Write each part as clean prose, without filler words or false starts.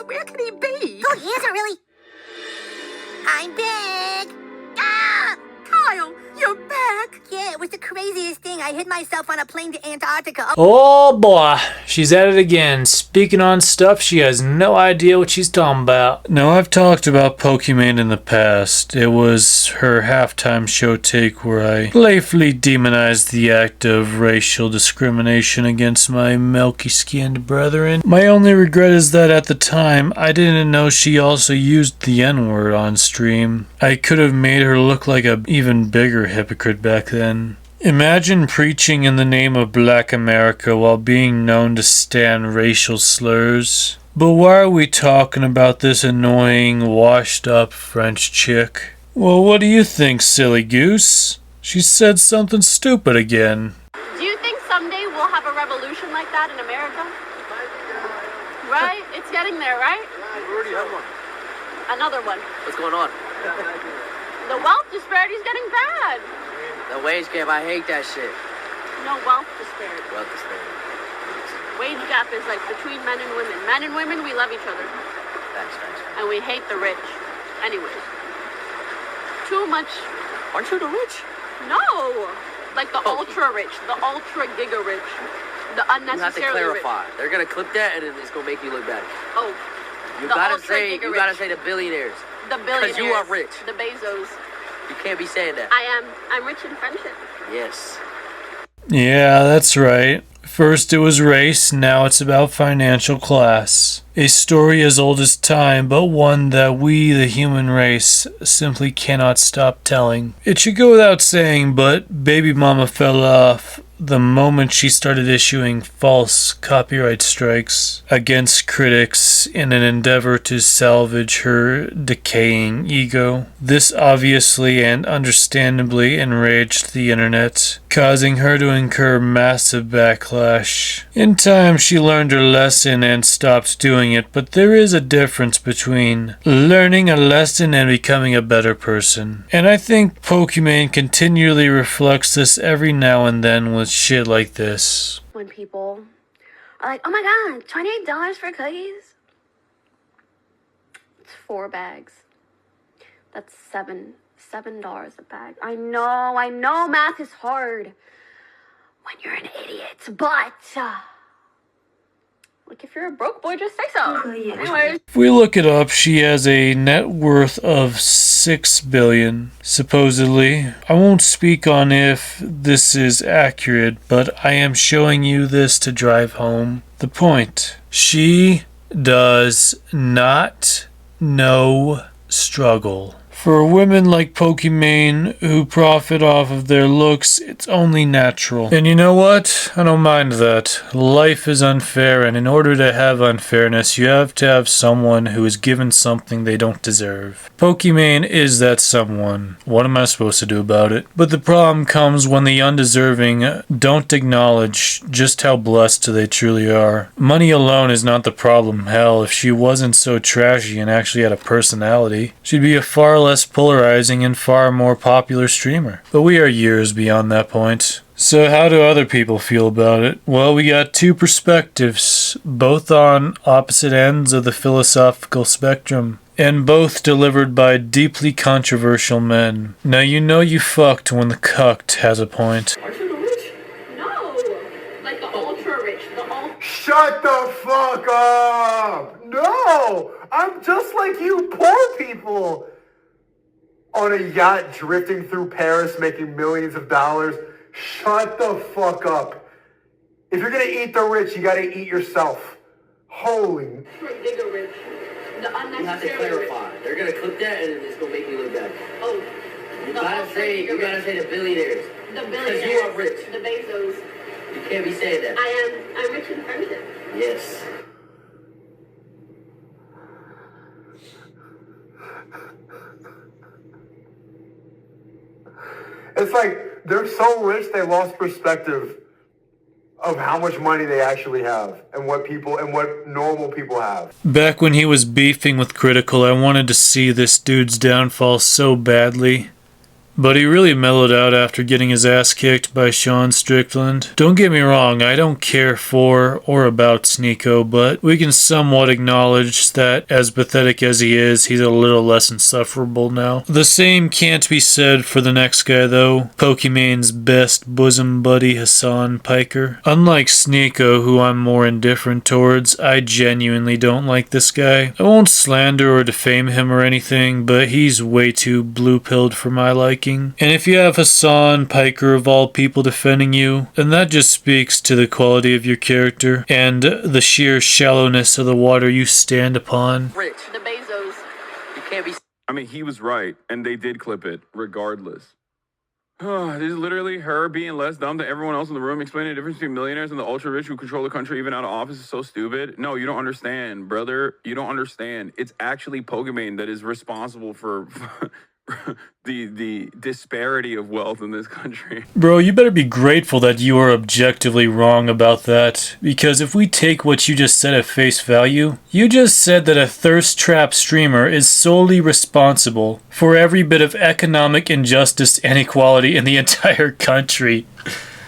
Where could he be? Oh, he isn't really. I'm back. Ah! Kyle, you're back. Yeah, it was the craziest thing. I hid myself on a plane to Antarctica. Oh boy, she's at it again, speaking on stuff she has no idea what she's talking about. Now, I've talked about Pokimane in the past. It was her halftime show take where I playfully demonized the act of racial discrimination against my milky-skinned brethren. My only regret is that at the time, I didn't know she also used the N-word on stream. I could have made her look like a even bigger hypocrite back then. Imagine preaching in the name of Black America while being known to stand racial slurs. But why are we talking about this annoying, washed-up French chick? Well, what do you think, silly goose? She said something stupid again. Do you think someday we'll have a revolution like that in America? Right? It's getting there, right? We already have one. Another one. What's going on? The wealth disparity is getting bad. The wage gap, I hate that shit. No, wealth disparity. Wealth disparity. Wage gap is like between men and women. Men and women, we love each other. Thanks. And we hate the rich. Anyways. Too much. Aren't you the rich? No! Like the ultra rich, the ultra giga rich, the You have to unnecessarily clarify. They're gonna clip that and it's gonna make you look bad. Oh, You the gotta ultra say, giga you rich. gotta say the billionaires. The billionaires. you are rich. The Bezos. You can't be saying that. I'm rich in friendship. Yes. Yeah, that's right. First it was race, now it's about financial class. A story as old as time, but one that we, the human race, simply cannot stop telling. It should go without saying, but baby mama fell off the moment she started issuing false copyright strikes against critics in an endeavor to salvage her decaying ego. This obviously and understandably enraged the internet, causing her to incur massive backlash. In time, she learned her lesson and stopped doing it, but there is a difference between learning a lesson and becoming a better person. And I think Pokimane continually reflects this every now and then with shit like this. When people are like, oh my god, $28 for cookies? It's 4 bags. That's $7 a bag. I know math is hard when you're an idiot, but like if you're a broke boy, just say so. Anyways. If we look it up, she has a net worth of $6 billion, supposedly. I won't speak on if this is accurate, but I am showing you this to drive home the point. She does not know struggle. For women like Pokimane who profit off of their looks, it's only natural. And you know what? I don't mind that. Life is unfair, and in order to have unfairness, you have to have someone who is given something they don't deserve. Pokimane is that someone. What am I supposed to do about it? But the problem comes when the undeserving don't acknowledge just how blessed they truly are. Money alone is not the problem. Hell, if she wasn't so trashy and actually had a personality, she'd be a far less polarizing and far more popular streamer. But we are years beyond that point. So how do other people feel about it? Well, we got two perspectives, both on opposite ends of the philosophical spectrum, and both delivered by deeply controversial men. Now you know you fucked when the cucked has a point. Aren't you the rich? No, like the ultra rich, Shut the fuck up! No! I'm just like you poor people! On a yacht drifting through Paris making millions of dollars. Shut the fuck up. If you're gonna eat the rich, you gotta eat yourself. Holy... giga rich, the You have to unnecessarily clarify. They're gonna clip that and it's gonna make you look bad. Oh, You gotta say the billionaires. the Because you are billionaires, rich. the Bezos. You can't be saying that. I'm rich in friendship. Yes. It's like, they're so rich they lost perspective of how much money they actually have and what normal people have. Back when he was beefing with Critical, I wanted to see this dude's downfall so badly. but he really mellowed out after getting his ass kicked by Sean Strickland. Don't get me wrong, I don't care for or about Sneeko, but we can somewhat acknowledge that as pathetic as he is, he's a little less insufferable now. The same can't be said for the next guy though, Pokimane's best bosom buddy Hassan Piker. Unlike Sneeko, who I'm more indifferent towards, I genuinely don't like this guy. I won't slander or defame him or anything, but he's way too blue-pilled for my liking. And if you have Hassan Piker of all people defending you, then that just speaks to the quality of your character and the sheer shallowness of the water you stand upon. Rich. The Bezos. You can't be. I mean, he was right, and they did clip it, regardless. This is literally her being less dumb than everyone else in the room, explaining the difference between millionaires and the ultra-rich who control the country even out of office is so stupid. No, you don't understand, brother. You don't understand. It's actually Pokimane that is responsible for the disparity of wealth in this country. Bro, you better be grateful that you are objectively wrong about that, because if we take what you just said at face value, you just said that a thirst trap streamer is solely responsible for every bit of economic injustice and inequality in the entire country.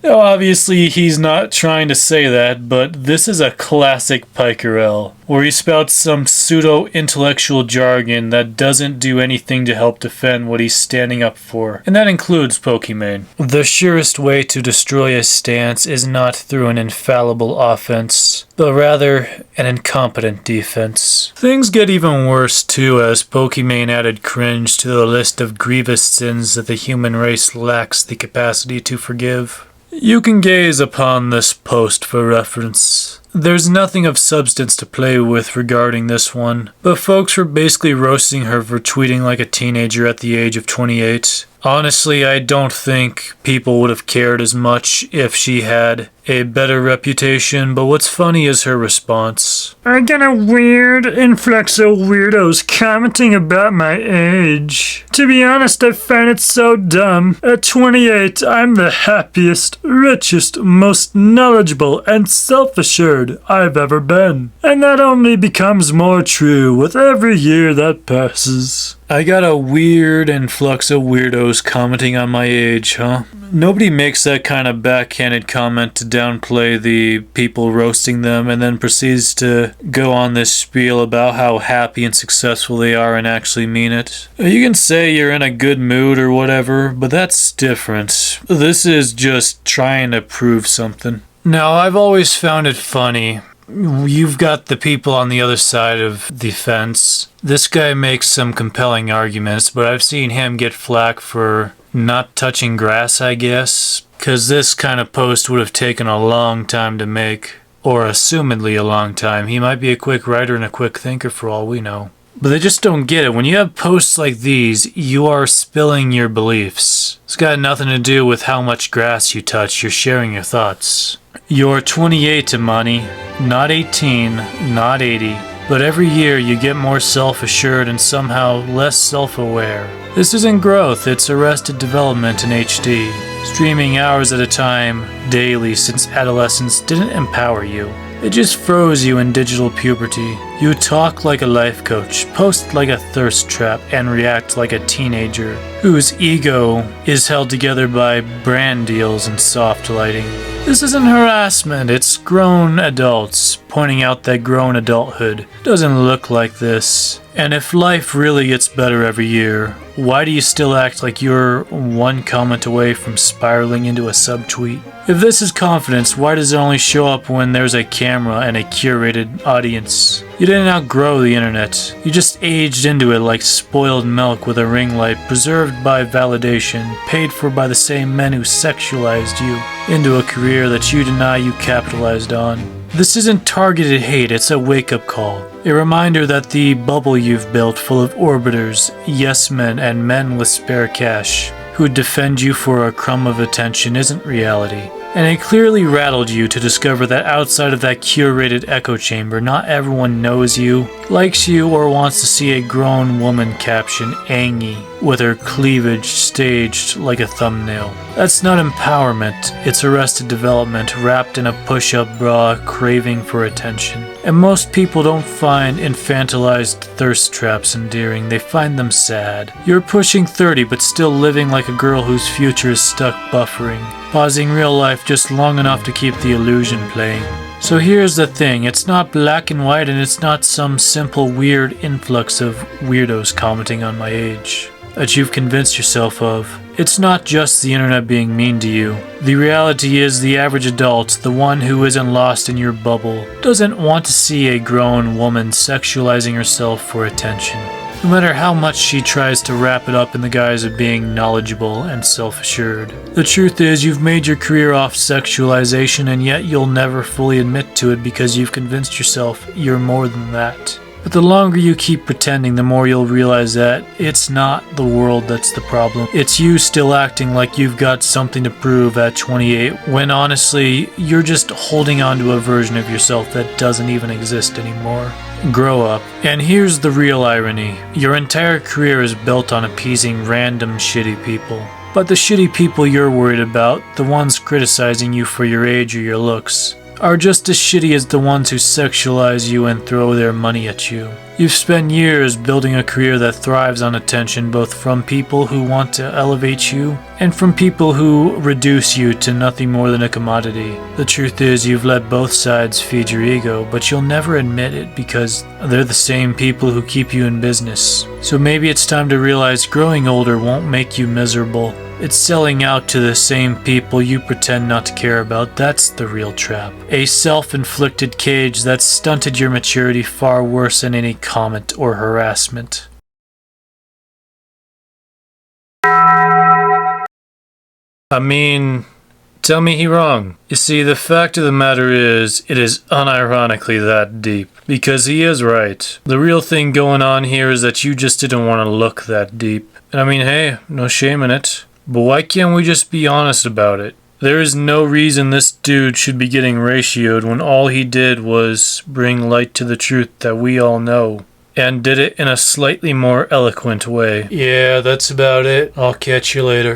Now, obviously, he's not trying to say that, but this is a classic Pikerel, where he spouts some pseudo-intellectual jargon that doesn't do anything to help defend what he's standing up for, and that includes Pokimane. The surest way to destroy a stance is not through an infallible offense, but rather an incompetent defense. Things get even worse too as Pokimane added cringe to the list of grievous sins that the human race lacks the capacity to forgive. You can gaze upon this post for reference. There's nothing of substance to play with regarding this one, but folks were basically roasting her for tweeting like a teenager at the age of 28. Honestly, I don't think people would have cared as much if she had a better reputation, but what's funny is her response. I get a weird influx of weirdos commenting about my age. To be honest, I find it so dumb. At 28, I'm the happiest, richest, most knowledgeable, and self-assured I've ever been. And that only becomes more true with every year that passes. I got a weird influx of weirdos commenting on my age, huh? Nobody makes that kind of backhanded comment to downplay the people roasting them and then proceeds to go on this spiel about how happy and successful they are and actually mean it. You can say you're in a good mood or whatever, but that's different. This is just trying to prove something. Now, I've always found it funny. You've got the people on the other side of the fence. This guy makes some compelling arguments, but I've seen him get flack for not touching grass, I guess. Because this kind of post would have taken a long time to make. Or assumedly a long time. He might be a quick writer and a quick thinker for all we know. But they just don't get it. When you have posts like these, you are spilling your beliefs. It's got nothing to do with how much grass you touch. You're sharing your thoughts. You're 28, Imani. Not 18, not 80. But every year you get more self-assured and somehow less self-aware. This isn't growth, it's arrested development in HD. Streaming hours at a time, daily, since adolescence didn't empower you. It just froze you in digital puberty. You talk like a life coach, post like a thirst trap, and react like a teenager whose ego is held together by brand deals and soft lighting. This isn't harassment, it's grown adults pointing out that grown adulthood doesn't look like this. And if life really gets better every year, why do you still act like you're one comment away from spiraling into a subtweet? If this is confidence, why does it only show up when there's a camera and a curated audience? You didn't outgrow the internet. You just aged into it like spoiled milk with a ring light, preserved by validation, paid for by the same men who sexualized you into a career that you deny you capitalized on. This isn't targeted hate, it's a wake-up call. A reminder that the bubble you've built full of orbiters, yes men, and men with spare cash who defend you for a crumb of attention isn't reality. And it clearly rattled you to discover that outside of that curated echo chamber, not everyone knows you, likes you, or wants to see a grown woman caption Angie with her cleavage staged like a thumbnail. That's not empowerment, it's arrested development wrapped in a push-up bra craving for attention. And most people don't find infantilized thirst traps endearing, they find them sad. You're pushing 30 but still living like a girl whose future is stuck buffering, pausing real life just long enough to keep the illusion playing. So here's the thing, it's not black and white and it's not some simple weird influx of weirdos commenting on my age that you've convinced yourself of. It's not just the internet being mean to you. The reality is the average adult, the one who isn't lost in your bubble, doesn't want to see a grown woman sexualizing herself for attention, no matter how much she tries to wrap it up in the guise of being knowledgeable and self-assured. The truth is, you've made your career off sexualization, and yet you'll never fully admit to it because you've convinced yourself you're more than that. But the longer you keep pretending, the more you'll realize that it's not the world that's the problem. It's you still acting like you've got something to prove at 28, when honestly, you're just holding on to a version of yourself that doesn't even exist anymore. Grow up. And here's the real irony. Your entire career is built on appeasing random shitty people. But the shitty people you're worried about, the ones criticizing you for your age or your looks, are just as shitty as the ones who sexualize you and throw their money at you. You've spent years building a career that thrives on attention, both from people who want to elevate you and from people who reduce you to nothing more than a commodity. The truth is, you've let both sides feed your ego, but you'll never admit it because they're the same people who keep you in business. So maybe it's time to realize growing older won't make you miserable. It's selling out to the same people you pretend not to care about. That's the real trap. A self-inflicted cage that's stunted your maturity far worse than any comment or harassment. I mean, tell me he wrong. You see, the fact of the matter is, it is unironically that deep. Because he is right. The real thing going on here is that you just didn't want to look that deep. And I mean, hey, no shame in it. But why can't we just be honest about it? There is no reason this dude should be getting ratioed when all he did was bring light to the truth that we all know. And did it in a slightly more eloquent way. Yeah, that's about it. I'll catch you later.